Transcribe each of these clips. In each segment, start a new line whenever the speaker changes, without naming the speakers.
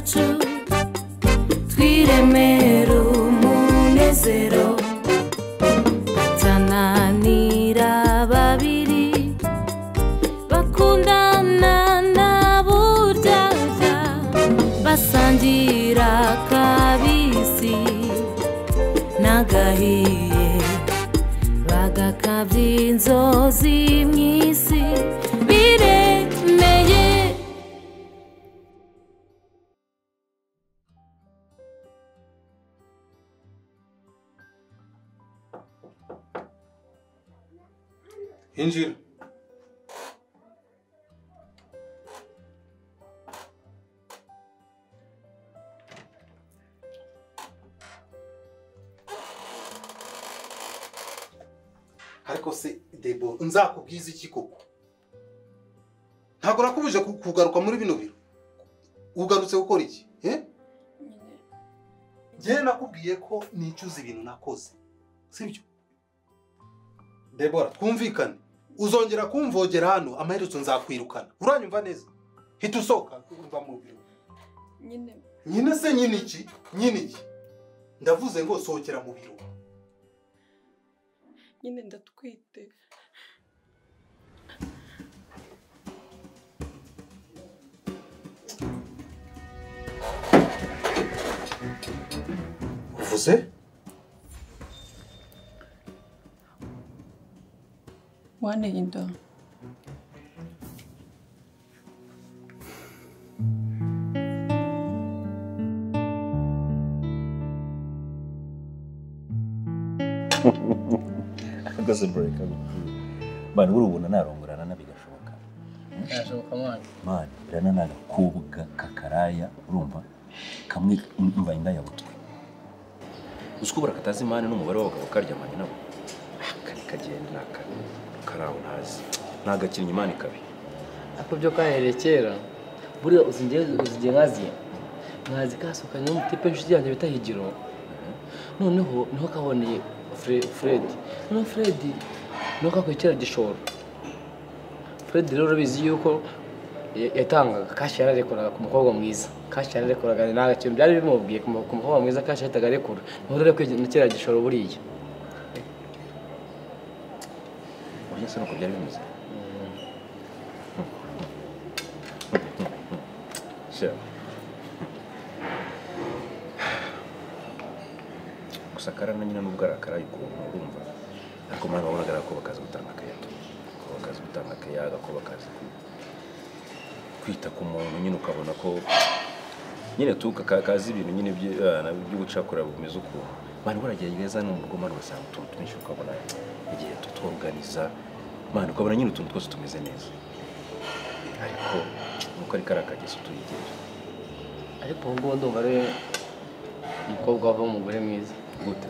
zacu twiremera umunezero tananira babiri bakundana na buryarya basangira kabisi nagahiye bagakabya inzozi mw'isi biremeye.
Injira. Ariko se Debo nzakubwiza iki koko? Ntabwo nakubuje kugaruka muri bino biro. Ugarutse gukora iki? Njye nakubwiye ko nicuza ibintu nakoze. Sibyo? Debora, twumvikane. Uzongera kumvogera hano amaherezo nzakwirukana. Uranyumva neza? Hita usohoka umva mu biro. Nyine se nyine iki? Nyine iki? Ndavuze ngo sohokera mu biro.
Nyine ndatwite.
Uvuze?
Wanteye inda.
Akaze break bana urubona narongorana nabigashoboka.
Yashoboka
Man birana nagakobwa kakaraya urumva kamwe imva inda yabutwe. Uskubura katazi mane n'umubare w'abagabo karyamanye nabo. Kari kagenda naka karawo nazi. Nagakinnye imana kabi.
Ako byo kaherekera. Buri uzingiye nkazi kasukanye n'umutipe inshuti yanjye bitahigiro. Noneho niho kaboneye Fred. No Fred no kakwikira gishoro. Fred rero urabizi yuko yatangaga kashi yararekoraga ku mukobwa mwiza. Kashi yararekoraga naga kintu byari bimubwiye ku mukobwa mwiza kashi yataga rekora. Niho rero kwikira gishoro buriya.
Oya se nuko byari bimeze. Sakara na nyina nubwo arakaraye ukuntu urumva ariko mwana wabonaga ko bakaza gutanga akayato ko bakaza gutanga akayaga ko bakaza kwita ku muntu nyine ukabona ko nyine tuka kazi ibintu nyine byo gucakura bumeze uko mwana baragerageza no mu rugo mwana basanga utuntu twinshi ukabona igihe tutorganiza mwana ukabona nyine utuntu twose tumeze neza ariko nuko ari karakageso tuyigera
ariko ngo ndumva ari umukobwa wava umugore mwiza
gute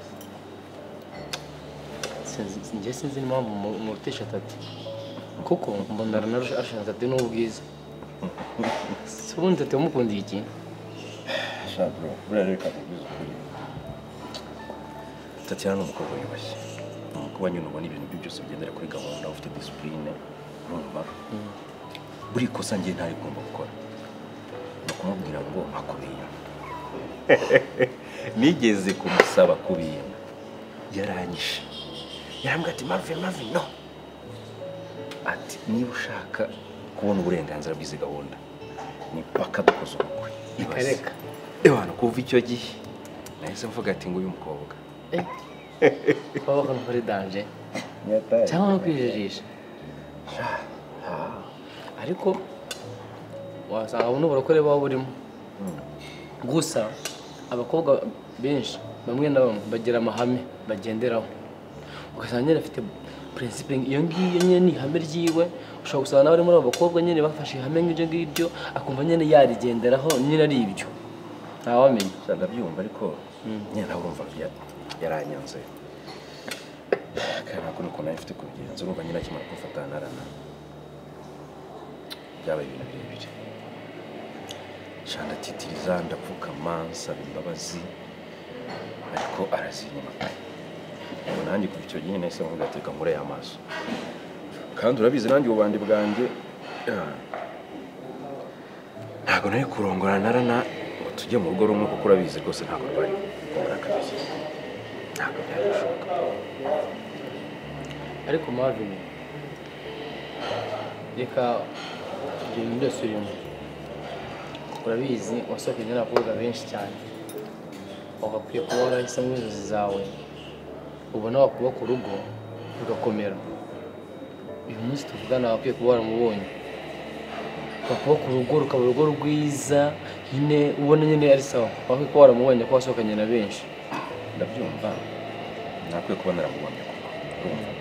sinzi impamvu mu rutesha tati kuko mbona narusha ashanze ati n'ubwiza subundi ati umukundiye iki
shabro burareka kubiza kuri Tatiana n'umukobwa yubashye kuba nyine ubona ibintu byose bigendera kuri gahunda ufite discipline urumva buri kosa ngiye ntari kumva gukora no kumubwira ngo akubeye nigeze kumusaba kubintu yaranyishe yarambwira ati mave no ati niba ushaka kubona uburenganzira bw'izi gahunda ni paka dukoze ubukwe
ikareka
ebana kuva icyo gihe nahise mvuga ati ngo uyu mukobwa
baba kana muri danger cyangwa no kwijijisha ariko wasanga ubu n'uburokore baba burimo gusa abakobwa benshi bamwe na bamwe bagira amahame bagenderaho ugasanga nyine afite principe iyo ngiyo nyine ni ihame ryiwe ushobora gusanga n'abari muri abo bakobwa nyine bafashe ihame nk'ibyo ngibyo akumva nyine yarigenderaho nyine ari ibyo ntawamenya
ndabyumva ariko nyine ntabwo urumva yaranyanze kandi nako nari mfite kubigenza urumva nyine akimara kumfata narana byabaye ibintu birebire shanda titiriza ndapfukama nsaba imbabazi ariko arazinyuma nanjye kuva icyo gihe nahise mvuga ati reka nkure amaso kandi urabizi nanjye ububandi bwanjye ntabwo nari kurongora narana ngo tujye mu rugo rumwe kuko urabizi rwose ntabwo rwari gukora akazi ntabwo byari bishoboka
ariko Marvin reka ibintu byose urimo urabizi wasohokanye n'abakobwa benshi cyane wagakwiye kuba warahisemo inzozi zawe ubona wakubaka urugo rugakomera uyu munsi tuvugana wakwiye kuba waramubonye wakubaka urugo rukaba urugo rwiza nyine ubona nyine ari sawa wakwiye kuba waramubonye ko wasohokanye na benshi
ndabyumva nakwiye kuba naramubonye urumva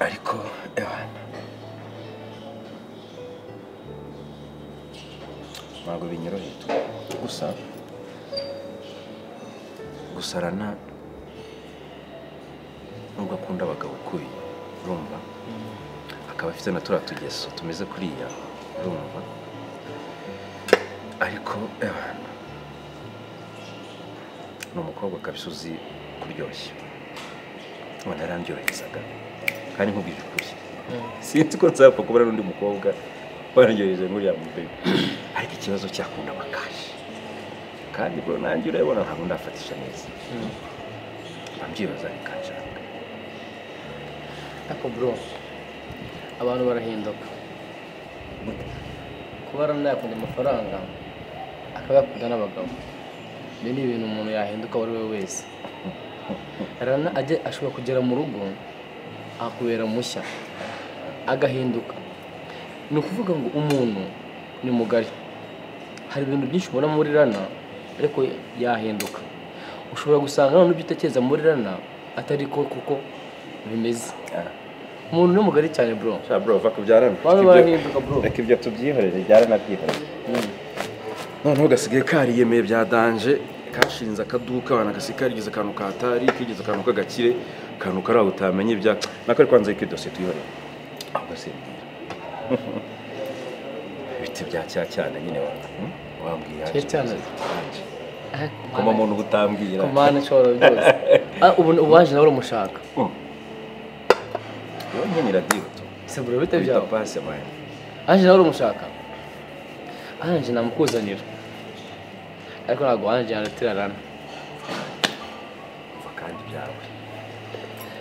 ariko ntabwo binyoroheye gusa Rana nubwo akunda abagabo kubi urumva akaba afite na turiya tugeso tumeze kuriya urumva ariko ni umukobwa kabisa uzi kuryoshya ubona yarandyoherezaga kandi nkubwije ukuri sinzi ko nzapfa kubona n'undi mukobwa warandyohereje nk'uriya mubebe ariko ikibazo cyakunda amakashi kandi bro nanjye urabona ntabwo ndafatisha neza mbyibaza bikanshaka
ariko bro abantu barahinduka kuba Rana yakunda amafaranga akaba yakunda n'abagabo ibi ni ibintu umuntu yahinduka uwo ari we wese Rana ashobora kugera mu rugo akubera mushya agahinduka ni ukuvuga ngo umuntu ni mugari hari ibintu byinshi ubona muri Rana ariko yahinduka ushobora gusanga none ibyo utekereza muri Rana atari ko kuko bimeze umuntu ni mugari cyane bro
bro va kubyarana
barahinduka bro
reka ibyo tubyihorere byarana byihorere noneho gasigaye kariyemeye bya danje kashinze akaduka abana gasikarigize akantu katari kigeze akantu kagakire akantu karaho utamenye ibya nako ari kwanza iki dosiye tuyihorere aho gasembira biti bya cyane nyine wambwiye
cyane
kuma umuntu butambwira
kumana cyoro byose ubu waje nawe uramushaka
yo nyine radio
se bro bite byawe
passe man
anje nawe uramushaka anje namukuzanira ariko ntabwo anje yaratira Rana
kandi byawe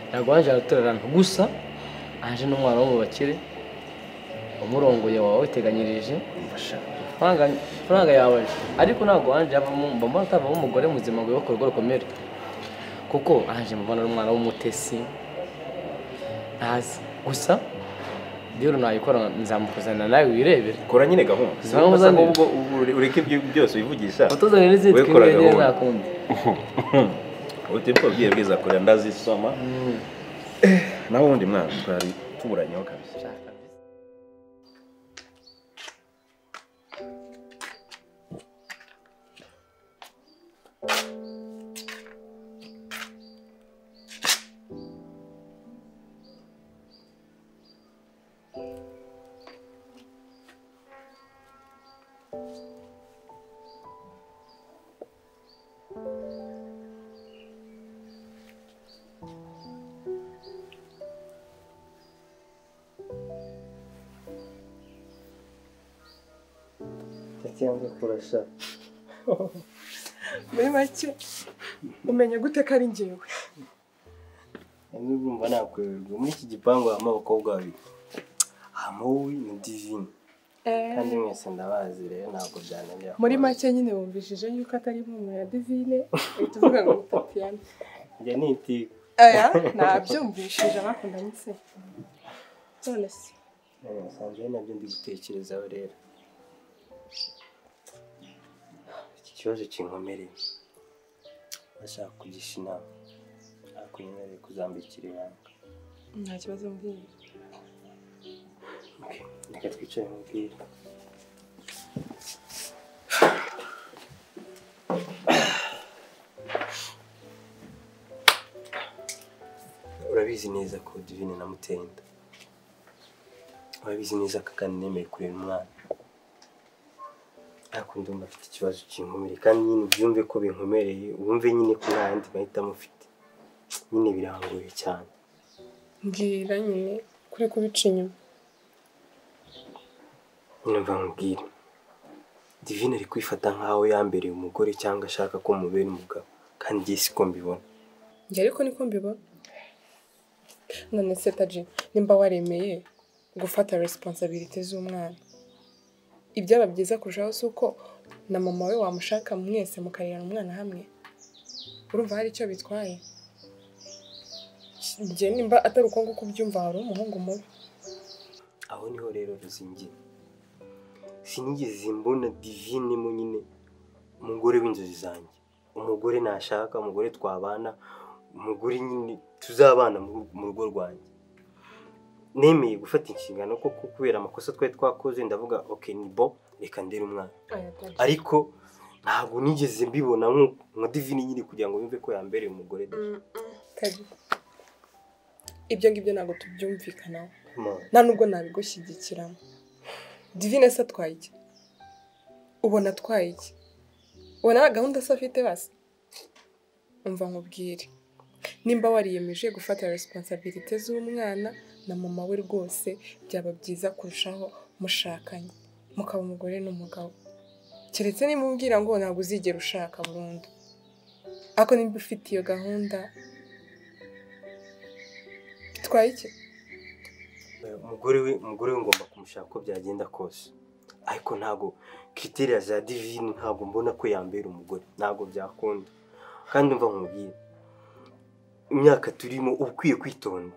ntabwo anje yaratira Rana gusa anje n'umwana wo mu bakire umurongoye wawe witeganyirije faranga yawe ariko ntabwo anje avamo mbona atavamo umugore muzima ngo yokore urugo rukomere kuko anje mbona ari umwana w'umutesi ntazi gusa rero nayikora nzamukuzanira nawe wirebere
kora nyine gahunda ubwo ureke ibyo byose wivugisha
utuzanire n'izindi twibere nakundi
utempo bwiye bwiza kora ndazisoma naho undi mwana twari tuburanyeho kabisa
cyangwa kurasha
muri make umenya gute ko ari njyewe
urumva nakwererwa muri iki gipangu harimo abakobwa babiri Amowi na Divine kandi mwese ndabazi rero ntabwo byananira
muri make nyine wumvishije yuko atari impumuro ya Divine uhita uvuga ngo ni Tatiana
njye niti
nabyumvishije abakundanye se none se
sanze nabyo ndi gutekerezaho rero iki kibazo kinkomereye bashaka kugisha inama ariko nyemereye kuzambikira ibanga
nta kibazo mbwira
reka twicare mubwire urabizi neza ko Divine namutenda urabizi neza ko kandi nemeye kurera umwana ariko ndumva afite ikibazo kinkomereye kandi nyine ubyumve ko binkomereye wumve nyine ko nta yandi mahitamo ufite nyine birangoye cyane
mbwira nyine kuri kubica inyuma
nyumva nkubwire
Divine ari kwifata nkaho yambereye umugore cyangwa ashaka ko mubera umugabo kandi ngiye siko mbibona.
Njye ariko niko mbibona. None se Taji, nimba waremeye gufata responsibility z'umwana, ibyaba byiza kurushaho si uko na mama we wamushaka mwese mukarera umwana hamwe. Urumva hari icyo bitwaye? Njye nimba atari uko nguko ubyumva hari umuhungu mubi.
Aho niho rero ruzingiye. Sinigeze mbona Divine mu nyine umugore w'inzozi zanjye. Umugore nashaka, umugore twabana, umugore nyine tuzabana mu rugo rwanjye. Nemeye gufata inshingano ko kubera amakosa twari twakoze ndavuga okay ni bo reka ndere umwana. Ariko ntabwo nigeze mbibona nka Divine nyine kugira ngo yumve ko yambereye umugore.
Ibyo ngibyo ntabwo tubyumvikanaho. Nta nubwo nabigushyigikiramo. Divine se atwaye iki? Ubona atwaye iki? Ubona gahunda se afite basi? Umva nkubwire. Nimba wariyemeje gufata responsibility z'umwana na mama we rwose byaba byiza kurushaho mushakanye. Mukaba umugore n'umugabo. Keretse nimubwira ngo ntabwo uzigera ushaka burundu. Ako nimba ufite iyo gahunda bitwaye iki?
Umugore we ngomba kumushaka ko byagenda kose. Ariko ntago criteria za Divine ntago mbona ko yambera umugore. Ntago byakunda. Kandi mva nkubwire. Imyaka turimo ukwiye kwitonda.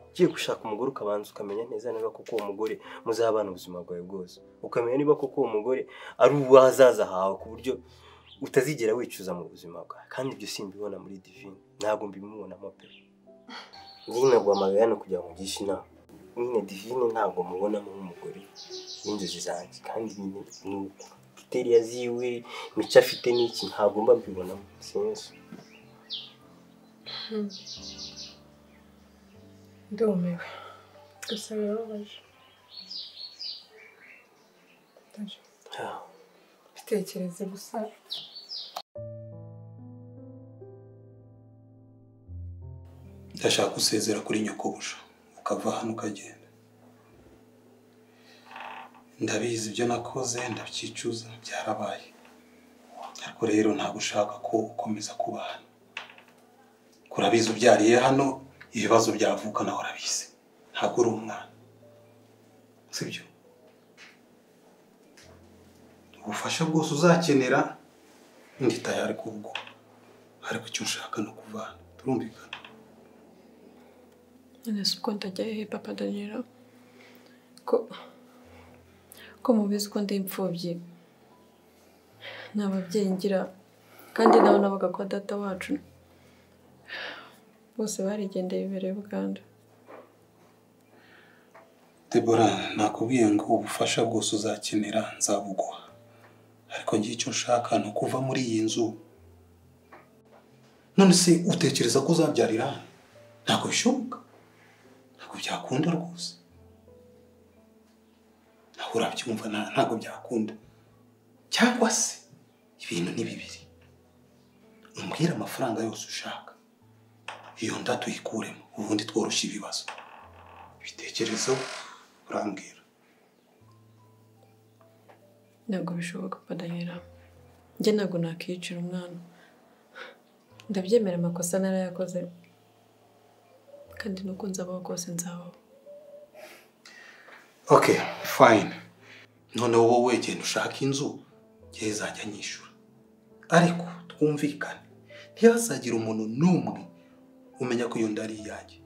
Ugiye gushaka umugore ukabanza ukamenya neza niba koko uwo mugore muzabana ubuzima bwawe bwose. Ukamenya niba koko uwo mugore ari uwazaza hawe ku buryo utazigera wicuza mu buzima bwawe. Kandi ibyo simbibona muri Divine. Ntago mbimubonamo pe. Nyine guhamagara hano kugira ngo ngishe inama. Nyine Divine ntabwo mubonamo nk'umugore w'inzozi zanjye kandi nyine nuko criteria ziwe mico afite n'iki ntabwo mba mbibonamo sinzi.
Ndumiwe. Gusa birababaje. Taji. Bitekereze gusa.
Ndashaka gusezera kuri nyokobusha ukava hano ukagenda. Ndabizi ibyo nakoze ndabyicuza byarabaye. Ariko rero ntabwo ushaka ko ukomeza kuba hano. Kurabizi ubyariye hano ibibazo byavuka naho urabizi. Ntabwo uri umwana. Sibyo? Ubufasha bwose uzakenera ndi tayari kubwo. Ariko icyo ushaka no kuva hano. Turumvikana.
Nese uko ndajya hehe papa Daniela ko mubizi ko ndi imfubyi nta babyeyi ngira kandi nawe nabaga kwa data wacu bose barigendeye bibereye Uganda.
Deborah nakubwiye ngo ubufasha bwose uzakenera nzabuguha. Ariko ngiye icyo nshaka no kuva muri iyi nzu. None se utekereza ko uzabyarira? Ntabwo bishoboka. Ntabwo byakunda rwose. Naho urabyumva ntabwo byakunda. Cyangwa se ibintu ni bibiri. Umbwira amafaranga yose ushaka. Iyo nda tuyikuremo ubundi tworoshye ibibazo. Bitekerezo urambwira.
Ntabwo bishoboka papa Daniela. Njye ntabwo nakicira umwana. Ndabyemera amakosa narayakoze. Kandi nuko nzabaho rwose nzabaho.
Okay, fine. None wowe genda ushaka inzu ngiye zajya nyishura. Ariko twumvikane. Ntihazagira umuntu n'umwe umenya ko iyo ndari iyanjye.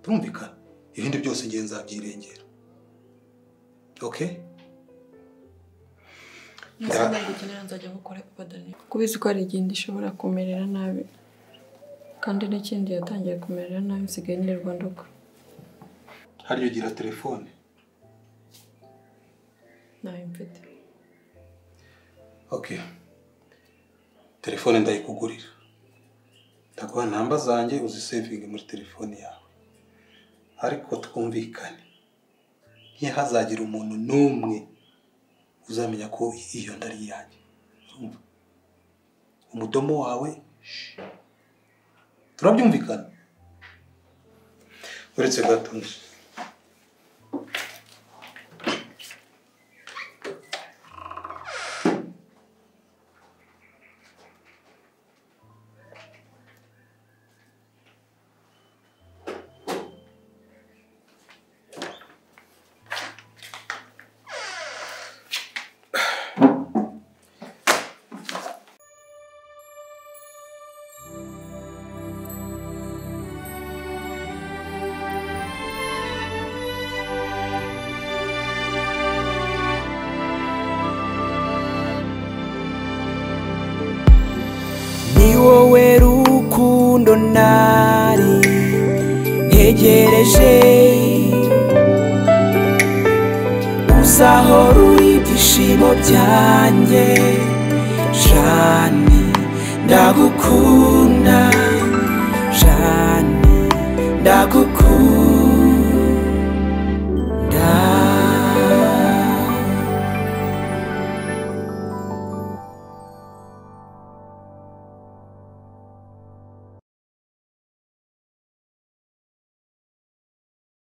Turumvikana? Ibindi byose ngiye nzabyirengera. Okay?
Ntabwo ukenera nzajya gukora papa Daniela. Kubizi ko hari igihe ndishobora kumerera nabi. Kandi n'ikindi yatangiye kumerera nabi nsigaye nirirwa nduka.
Hariyo gira telefone.
Nawe mfite.
Okay. Telefone ndayikugurira. Ndaguha namba zanjye uzisevinge muri telefone yawe. Ariko twumvikane. Ntihazagira umuntu n'umwe uzamenya ko iyo ndari yanjye. Umudomo wawe turabyumvikana. Uretse gato.
rukundo nari ntegereje uzahora uri ibyishimo byanjye Jani ndagukunda Jani ndagukunda